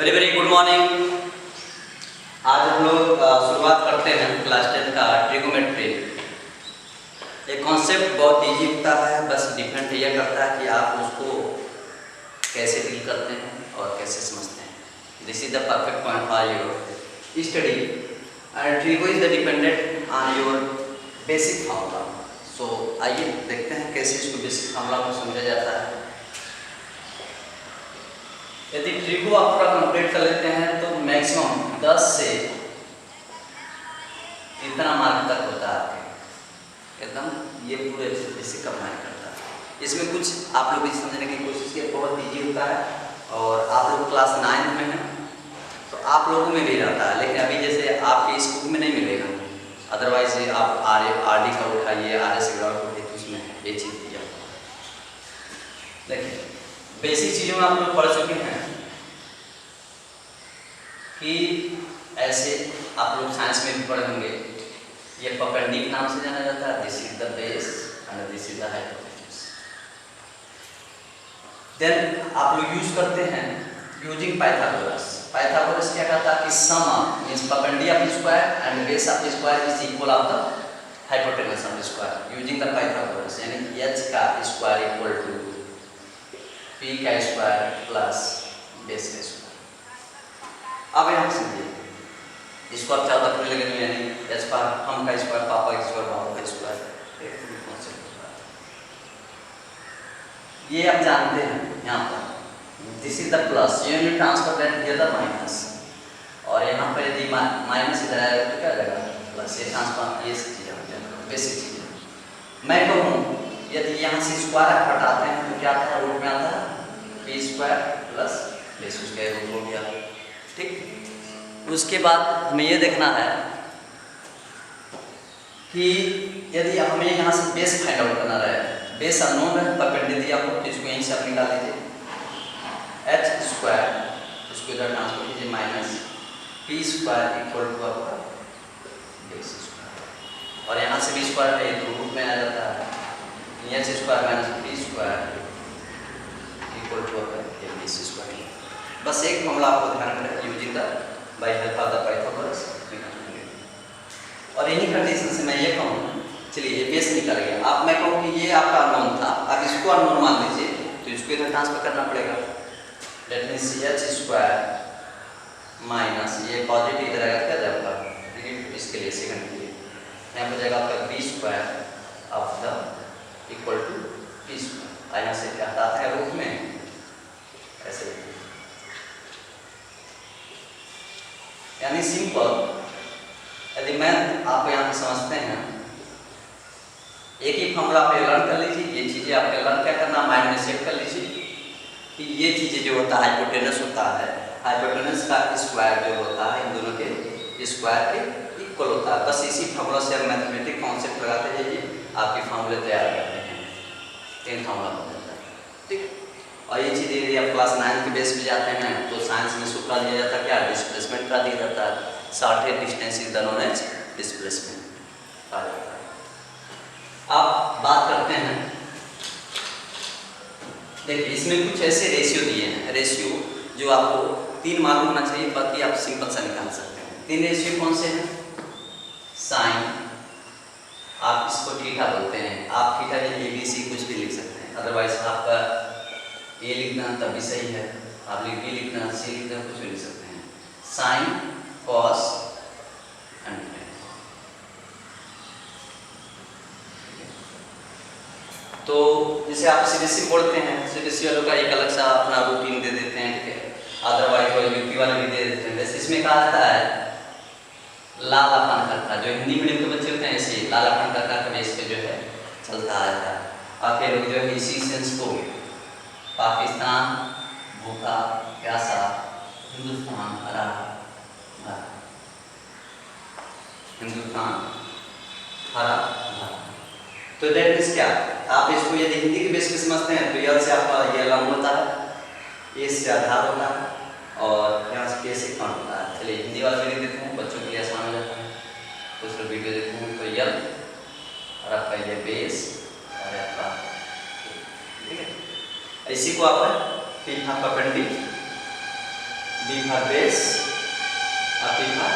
Very very good morning. आज हम लोग शुरुआत करते हैं क्लास 10 का ट्रिगोमेट्री। एक कॉन्सेप्ट बहुत ईजी होता है, बस डिपेंड यह करता है कि आप उसको कैसे डील करते हैं और कैसे समझते हैं। This is the perfect point for your study and trigo is the dependent on your basic formula. So आइए देखते हैं कैसे इसको बेसिक फार्मूला को समझा जाता है। यदि ट्रिगो आप पूरा कंप्लीट कर लेते हैं तो मैक्सिमम 10 से इतना मार्क तक होता है आपके, एकदम ये पूरे बेसिक का मार्क करता है। इसमें कुछ आप लोग भी समझने की कोशिश किए, बहुत ईजी होता है और आप लोग क्लास 9 में हैं तो आप लोगों में भी रहता है, लेकिन अभी जैसे आपके इस बुक में नहीं मिलेगा। अदरवाइज आप आर डी का उठाइए, RS ग्राफ उठाइए तो उसमें ये चीज़ दी जाती है। देखिए बेसिक चीज़ों में आप लोग पढ़ चुके हैं कि ऐसे आप लोग साइंस में भी पढ़े होंगे, ये परपेंडिकुलर नाम से जाना जाता है। This is the base and this is the hypotenuse. Then आप लोग यूज करते हैं यूजिंग पाइथागोरस। पाइथागोरस क्या कहता है कि sum of means perpendicular of square and base of square is equal of the hypotenuse of square using the Pythagoras, यानी h का स्क्वायर इक्वल टू p का स्क्वायर प्लस बेस का square. अब यहाँ समझिए इसको आप ज़्यादा पढ़ने लगे तो यानी h पर हम का स्क्वायर, पापा का स्क्वायर, बाबू का स्क्वायर, ये आप जानते हैं। यहाँ पर this is the plus, unit transfer that here the minus, और यहाँ पर यदि माइनस इधर आएगा तो क्या आएगा प्लस। ये ट्रांसफर ये चीज़ें हो जाएगा, बेसिक चीज़ें। मैं कहूँ यदि यहाँ से स्क्वायर आप हटाते हैं तो क्या आता है, रूट में आता है p स्क्वायर प्लस बेस उसका रूट हो गया, ठीक। उसके बाद हमें ये देखना है कि यदि हमें यहाँ से बेस फाइंड आउट करना रहे, बेस अननोन है, परपेंडिकुलर दिया आपको, इसको यहीं से आप निकाल लीजिए। h स्क्वायर उसको इधर ट्रांसफर कीजिए minus p square equal to आपका बेस स्क्वायर, और यहाँ से भी स्क्वायर है तो रूट में आ जाता है h square minus p square equal to आपका बेस स्क्वायर। बस एक मामला आपको ध्यान में रखें using the by help of the Pythagoras. और इन्हीं कंडीशन से मैं ये कहूँ, चलिए ये बेस निकल गया। अब मैं कहूँ कि ये आपका अननोन था, अब इसको अननोन मान लीजिए तो इसको इधर ट्रांसफर करना पड़ेगा। That means h square minus ये पॉजिटिव इधर आएगा क्या जाएगा नेगेटिव, इसके लिए सेकंड के लिए यहाँ पर जाएगा आपका b square of the equal to p square. यहाँ से क्या आता है रूप में ऐसे, यानी सिंपल। यदि मैं आप यहाँ पे समझते हैं, एक ही फॉर्मूला आप लर्न कर लीजिए, ये चीज़ें आपके लर्न क्या करना, माइंड में सेट कर लीजिए कि ये चीज़ें जो होता है हाइपोटेनस होता है, हाइपोटेनस का स्क्वायर जो होता है इन दोनों के स्क्वायर के इक्वल होता है। बस इसी फॉर्मूला से आप मैथमेटिक कॉन्सेप्ट लगाते जाइए, आपके फॉर्मूले तैयार करते हैं, तीन फॉर्मूला बन जाता है, ठीक। और ये चीज़ यदि आप क्लास 9 के बेस पे जाते हैं तो साइंस में सूत्र दिया जाता है क्या, डिस्प्लेसमेंट का दिया जाता है। Shortest distance is the known as displacement आ जाता है। आप बात करते हैं, देखिए इसमें कुछ ऐसे रेशियो दिए हैं, रेशियो जो आपको 3 मालूम होना चाहिए, बाकी आप सिंपल सा निकाल सकते हैं। 3 रेशियो कौन से हैं, साइन, आप इसको थीटा बोलते हैं, आप थीटा या ABC कुछ भी लिख सकते हैं, अदरवाइज आपका ए लिखना तब भी सही है, आप बी लिखना, सी लिखना, कुछ भी लिख सकते हैं। Sine, cos and tan. तो जैसे आप CBSE पढ़ते हैं, CBSE वालों का एक अलग सा अपना रूटीन दे देते हैं, ठीक है, अदरवाइज वो UP वाले भी दे देते हैं। वैसे इसमें कहा जाता है लालापन करता, जो हिंदी मीडियम के बच्चे होते हैं ऐसे लालापन करता का बेस पे जो है चलता रहता है। आपके लोग जो है इसी सेंस को पाकिस्तान भूखा प्यासा, हिंदुस्तान हरा भरा, हिंदुस्तान हरा भरा। तो दैट मीन्स क्या, आप इसको यदि हिंदी के बेस पे समझते हैं तो यह से आपका ये लंब होता है, ए से आधार होता है और यहाँ से के से कण होता है। चलिए हिंदी वाला भी लिख देते हैं, बच्चों के लिए आसान हो जाता है। कुछ लोग वीडियो देखते हैं तो यल और आपका ये बेस और आपका, ठीक है। इसी को आप परपेंडिकुलर B for base और P for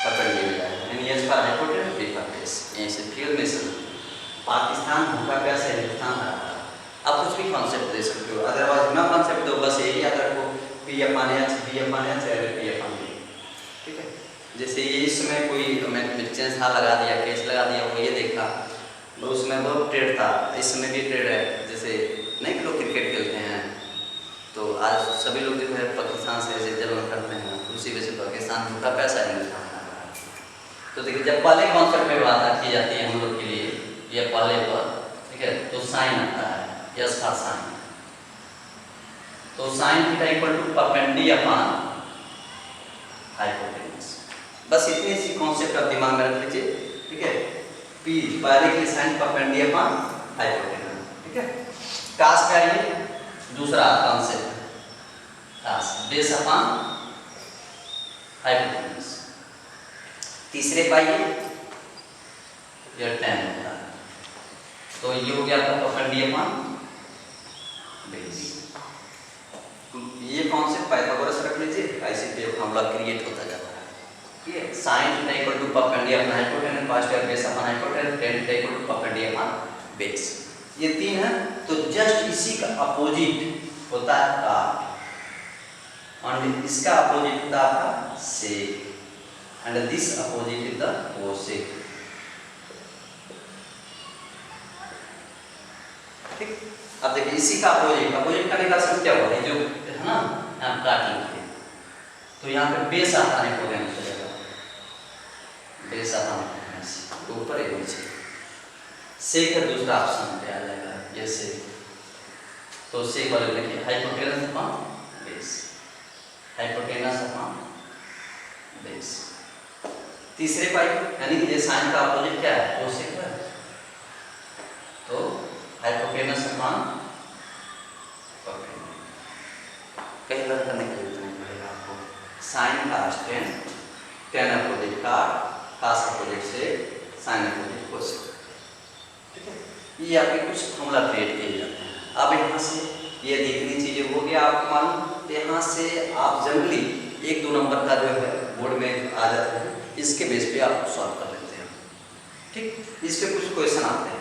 perpendicular, यानी H for hypotenuse, B for base। यहीं से फिर में से पाकिस्तान भूखा प्यासा है, हिंदुस्तान रहा। आप कुछ भी कॉन्सेप्ट दे सकते हो, अदरवाइज ना कॉन्सेप्ट दो, बस यही याद रखो P upon H, B upon H और P upon B, ठीक है। जैसे ये इसमें कोई मैग्नेटिक था लगा दिया, केस लगा दिया, वो ये देखा, उसमें बहुत ट्रेड था, इसमें भी ट्रेड है। जैसे नहीं कि लोग क्रिकेट खेलते हैं, तो आज सभी लोग जो है पाकिस्तान से जलन करते हैं, उसी वजह से पाकिस्तान भूखा पैसा है हिंदुस्तान का। तो देखिए जब पहले कॉन्सेप्ट में बात की जाती है हम लोग के लिए, ये पहले पर, ठीक है, तो साइन आता है, यस का साइन, तो sine theta equal to perpendicular upon hypotenuse. बस इतनी सी कॉन्सेप्ट आप दिमाग में रख लीजिए, ठीक है। पी पहले की साइन परपेंडिकुलर अपॉन हाइपोटेन्यूज, ठीक है। कास का ये दूसरा कॉन्सेप्ट, कास बेस अपॉन हाइपोटेन्यूज। तीसरे पाइए ये tan होता है, तो ये हो गया आपका परपेंडिकुलर अपॉन बेस। ये कॉन्सेप्ट पाइथागोरस रख लीजिए, ऐसे पे फॉर्मूला क्रिएट होता जाता है, ठीक है। sin theta equal to perpendicular upon hypotenuse, cos square base upon hypotenuse, tan theta equal to perpendicular upon base. ये तीन है, तो जस्ट इसी का अपोजिट होता है काट, और इसका अपोजिट होता है आपका sec, and this opposite is the cosec, ठीक। अब देखिए इसी का अपोजिट करने का अर्थ क्या होगा, जो है ना यहाँ काट लिखते हैं, तो यहाँ पे बेस आता है हाइपोटेन्यूज की जगह, बेस आता है ऊपर एक नीचे, सेक का दूसरा ऑप्शन पे आ जाएगा, ये सेक, तो सेक वाले देखिए hypotenuse upon base, hypotenuse upon base. तीसरे पाइप यानी कि ये साइन का अपोजिट क्या है, कोसेक है, तो हाइपोटेन्यूज अपॉन परपेंडिकुलर। कहीं लर्न करने के लिए नहीं पड़ेगा आपको, साइन का tan, tan अपोजिट काट, कास अपोजिट से साइन अपोजिट कोसेक, ठीक है। ये आपके कुछ फॉर्मूला क्रिएट किए जाते हैं। अब यहाँ से ये देखनी चीजें हो गया आपको मालूम, तो यहाँ से आप जनरली 1-2 नंबर का जो है बोर्ड में आ जाते हैं, इसके बेस पे आप सॉल्व कर लेते हैं, ठीक। इस पे कुछ क्वेश्चन आते हैं,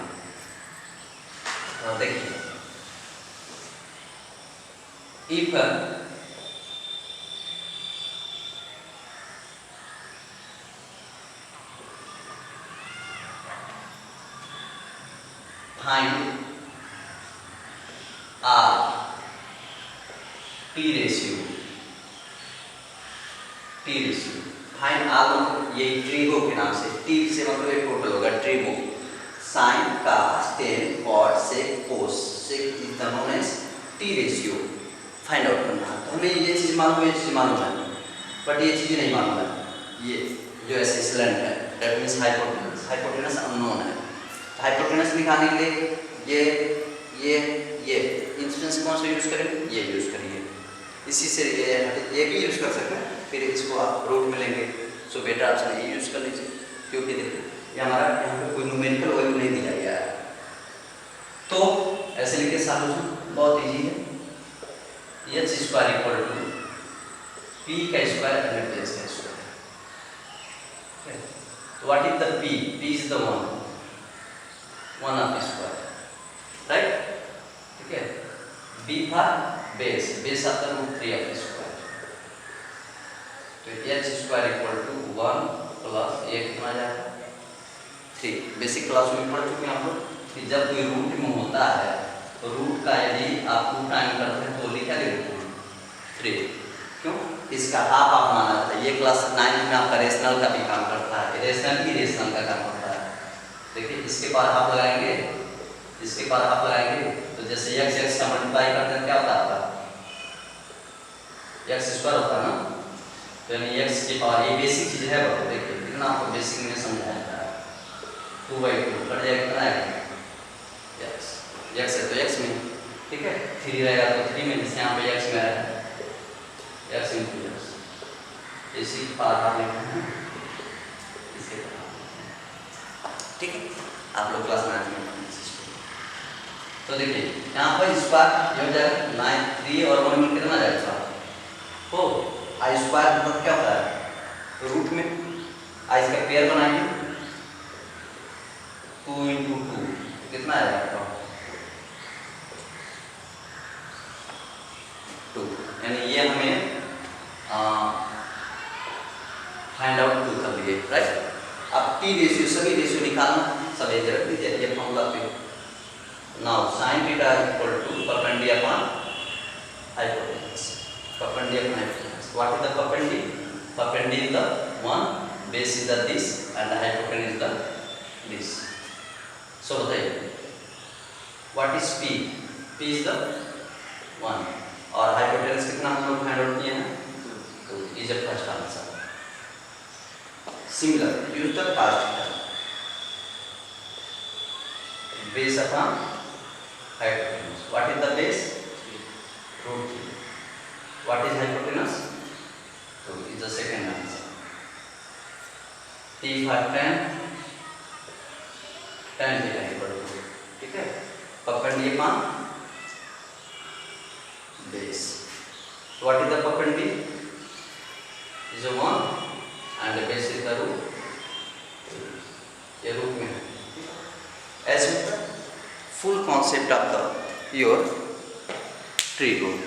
देखिए if find R T ratio, find R मतलब ये ट्रिगो के नाम से, टी से मतलब एक टोटल होगा trigo, sine cos tan cot sec cos, sec is the known as T ratio find out करना है। तो हमें ये चीज मालूम है, ये चीज मालूम है, बट ये चीज नहीं मालूम है, ये जो ऐसे स्लैंट है, दैट मींस हाइपोटेन्यूज अननोन है। हाइपोटेन्यूज निकालने के लिए ये इंस्टेंस कौन सा यूज करेंगे, ये यूज करेंगे, इसी से ये भी यूज कर सकते हैं, फिर इसको आप रूट में लेंगे, सो बेटर ऑप्शन ये यूज कर लीजिए, क्योंकि देखिए ये हमारा यहाँ पे कोई न्यूमेरिकल वैल्यू नहीं दिया गया है, तो ऐसे लिखे सॉल्यूशन बहुत इजी है, h square equal to p का स्क्वायर and h का स्क्वायर, तो what is the p is the one of square, right, ठीक है। b था बेस आता है √3 ऑफ स्क्वायर, तो h square equal to 1 plus ये कितना जाएगा 3। बेसिक क्लास में पढ़ चुके हैं हम लोग कि जब कोई रूट में होता है तो रूट का यदि आप 2 टाइम करते हैं तो लिखा देते हैं 3, क्यों, इसका हाफ आप माना जाता है। ये क्लास 9 में आपका रेशनल का भी काम करता है, रेशनल का काम करता है। देखिए इसके बाद हाफ लगाएंगे, इसके बाद हाफ लगाएंगे, तो जैसे x का मल्टीप्लाई करते हैं क्या होता है आपका x स्क्वायर होता है ना, तो यानी x की पावर, ये बेसिक चीज है, देखिए कितना आपको बेसिक में समझाया था, 2/2 कट जाएगा कितना है x है तो x में, ठीक है, 3 रहेगा तो 3 में, जिससे यहाँ पे x में रहेगा x into x, इसी पावर आप लिखते हैं इसे, ठीक है, आप लोग क्लास 9 में। तो देखिए यहाँ पर स्क्वायर ये हो जाएगा 9, 3 और 1 में कितना जाएगा 4, आई स्क्वायर मतलब क्या होता है, रूट में आई का पेयर बनाएंगे, 2 इंटू 2 कितना आएगा आपका 2, यानी ये हमें फाइंड आउट 2 कर लिए, राइट। अब टी रेशियो सभी रेशियो निकालना, सब एक रख दीजिए ये फॉर्मूला पे। Now sin theta equal to perpendi upon hypotenuse, perpendi upon hypotenuse. What is the perpendi? Perpendi is the one, base is the this and the hypotenuse is the this. So बताइए what is P? P is the one और hypotenuse कितना हम लोग find out किए हैं, तो is the first answer. Similar, use the cos theta, base upon hypotenuse. What is the base? Root 3. What is hypotenuse? So is the second answer. T for tan theta equal to, ठीक है, perpendicular upon base. What is the perpendicular? Is a 1 and the base is the root. ये root में है। As with the full concept of the your tree rule.